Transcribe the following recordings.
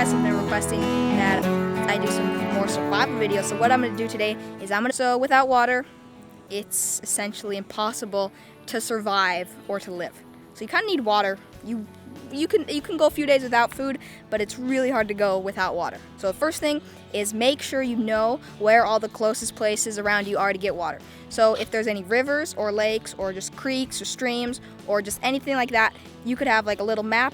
guys have been requesting that I do some more survival videos. So what I'm going to do today is so without water, it's essentially impossible to survive or to live. So you kind of need water. You can go a few days without food, but it's really hard to go without water. So the first thing is make sure you know where all the closest places around you are to get water. So if there's any rivers or lakes or just creeks or streams or just anything like that, you could have like a little map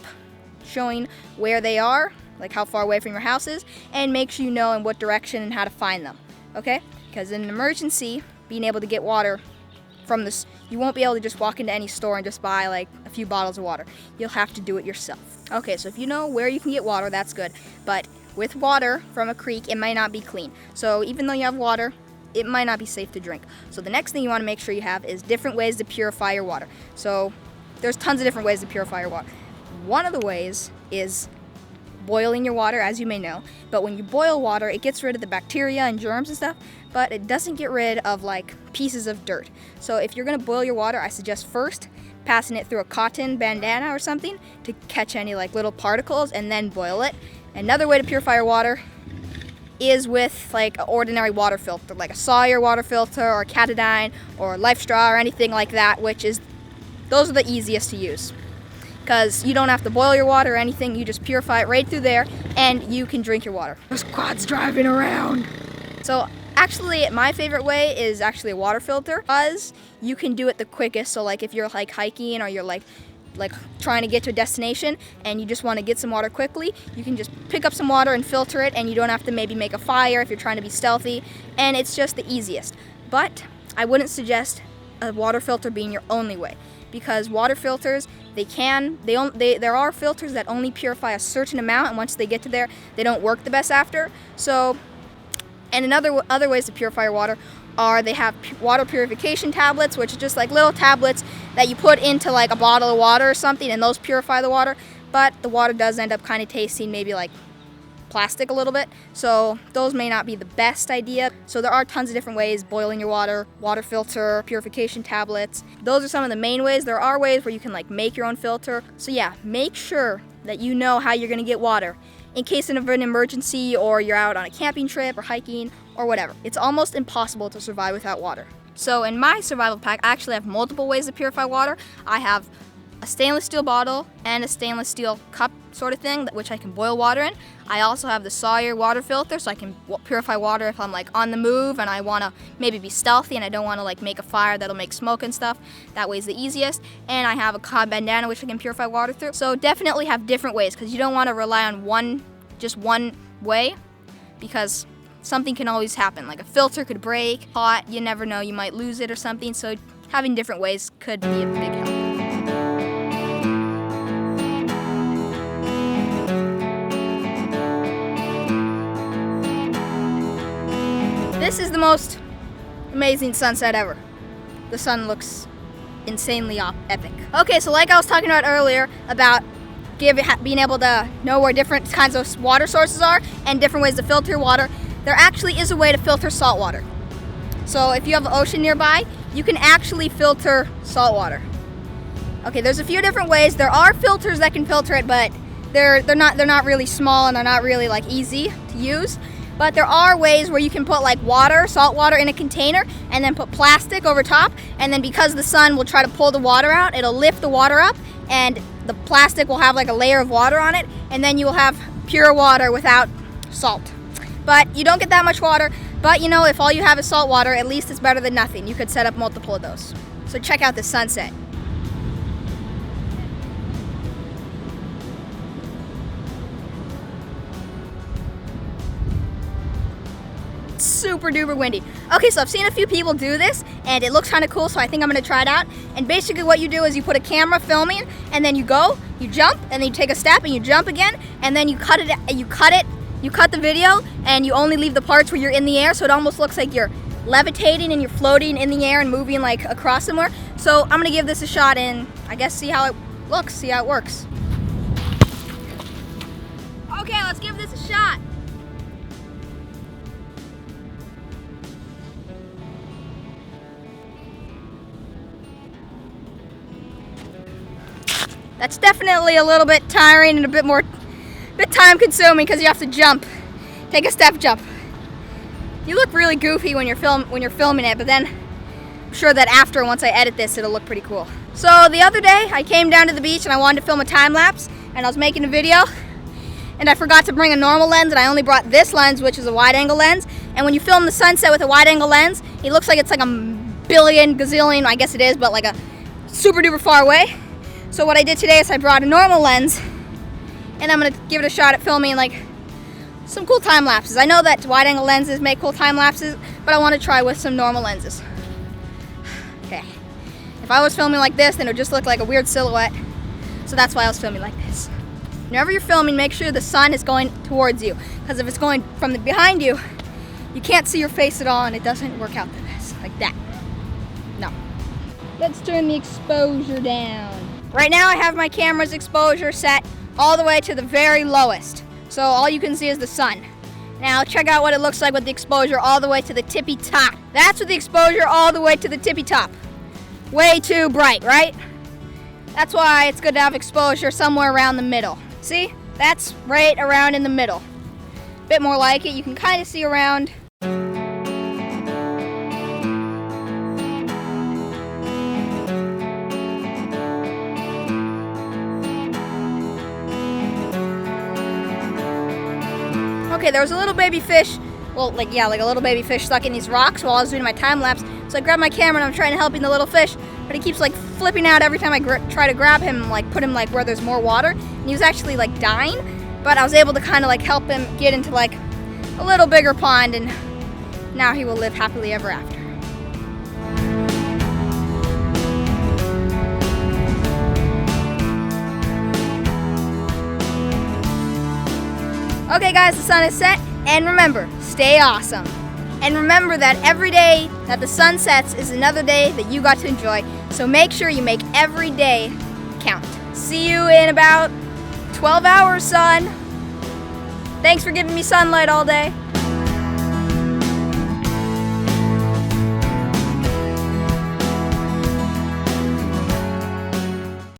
showing where they are, like how far away from your house is, and make sure you know in what direction and how to find them, okay? Because in an emergency, being able to get water from this, you won't be able to just walk into any store and just buy like a few bottles of water. You'll have to do it yourself. Okay, so if you know where you can get water, that's good. But with water from a creek, it might not be clean. So even though you have water, it might not be safe to drink. So the next thing you want to make sure you have is different ways to purify your water. So there's tons of different ways to purify your water. One of the ways is boiling your water, as you may know. But when you boil water, it gets rid of the bacteria and germs and stuff, but it doesn't get rid of like pieces of dirt. So if you're gonna boil your water, I suggest first passing it through a cotton bandana or something to catch any like little particles and then boil it. Another way to purify your water is with like an ordinary water filter, like a Sawyer water filter or Catadine or Life Straw or anything like that, those are the easiest to use. Because you don't have to boil your water or anything, you just purify it right through there and you can drink your water. There's quads driving around. So actually my favorite way is actually a water filter, because you can do it the quickest. So like if you're like hiking or you're like trying to get to a destination and you just want to get some water quickly, you can just pick up some water and filter it, and you don't have to maybe make a fire if you're trying to be stealthy, and it's just the easiest. But I wouldn't suggest a water filter being your only way, because water filters, there are filters that only purify a certain amount, and once they get to there, they don't work the best after. So, and other ways to purify your water are they have water purification tablets, which are just like little tablets that you put into like a bottle of water or something, and those purify the water, but the water does end up kind of tasting maybe like plastic a little bit, so those may not be the best idea. So there are tons of different ways: boiling your water, water filter, purification tablets. Those are some of the main ways. There are ways where you can like make your own filter. So yeah, make sure that you know how you're gonna get water in case of an emergency, or you're out on a camping trip or hiking or whatever. It's almost impossible to survive without water. So in my survival pack, I actually have multiple ways to purify water. I have a stainless steel bottle and a stainless steel cup sort of thing, which I can boil water in. I also have the Sawyer water filter, so I can purify water if I'm like on the move and I want to maybe be stealthy and I don't want to like make a fire that'll make smoke and stuff. That way's the easiest. And I have a cotton bandana, which I can purify water through. So definitely have different ways, because you don't want to rely on just one way, because something can always happen. Like a filter could break, hot, you never know, you might lose it or something. So having different ways could be a big help. This is the most amazing sunset ever. The sun looks insanely epic. Okay, so like I was talking about earlier about being able to know where different kinds of water sources are and different ways to filter your water, there actually is a way to filter salt water. So if you have an ocean nearby, you can actually filter salt water. Okay, there's a few different ways. There are filters that can filter it, but they're not really small, and they're not really like easy to use. But there are ways where you can put like salt water in a container and then put plastic over top, and then because the sun will try to pull the water out, it'll lift the water up and the plastic will have like a layer of water on it, and then you will have pure water without salt. But you don't get that much water, but you know, if all you have is salt water, at least it's better than nothing. You could set up multiple of those. So check out this sunset. Super duper windy. Okay, so I've seen a few people do this and it looks kind of cool, so I think I'm gonna try it out. And basically what you do is you put a camera filming, and then you jump, and then you take a step and you jump again, and then you cut the video, and you only leave the parts where you're in the air, so it almost looks like you're levitating and you're floating in the air and moving like across somewhere. So I'm gonna give this a shot and I guess see how it looks, see how it works. Okay, let's give this a shot. That's definitely a little bit tiring and a bit more bit time consuming because you have to jump. Take a step jump. You look really goofy when you're filming it, but then I'm sure that after, once I edit this, it'll look pretty cool. So the other day, I came down to the beach and I wanted to film a time lapse, and I was making a video, and I forgot to bring a normal lens, and I only brought this lens, which is a wide angle lens. And when you film the sunset with a wide angle lens, it looks like it's like a billion, gazillion, I guess it is, but like a super duper far away. So what I did today is I brought a normal lens, and I'm gonna give it a shot at filming like some cool time lapses. I know that wide angle lenses make cool time lapses, but I want to try with some normal lenses. Okay. If I was filming like this, then it would just look like a weird silhouette. So that's why I was filming like this. Whenever you're filming, make sure the sun is going towards you, because if it's going from behind you, you can't see your face at all, and it doesn't work out the best. Like that. No. Let's turn the exposure down. Right now I have my camera's exposure set all the way to the very lowest. So all you can see is the sun. Now check out what it looks like with the exposure all the way to the tippy top. That's with the exposure all the way to the tippy top. Way too bright, right? That's why it's good to have exposure somewhere around the middle. See? That's right around in the middle. Bit more like it. You can kind of see around. Okay, there was a little baby fish, well, like a little baby fish stuck in these rocks while I was doing my time lapse. So I grabbed my camera and I'm trying to help the little fish, but he keeps like flipping out every time I try to grab him, like put him like where there's more water. And he was actually like dying, but I was able to kind of like help him get into like a little bigger pond, and now he will live happily ever after. Okay guys, the sun is set, and remember, stay awesome. And remember that every day that the sun sets is another day that you got to enjoy, so make sure you make every day count. See you in about 12 hours, sun. Thanks for giving me sunlight all day.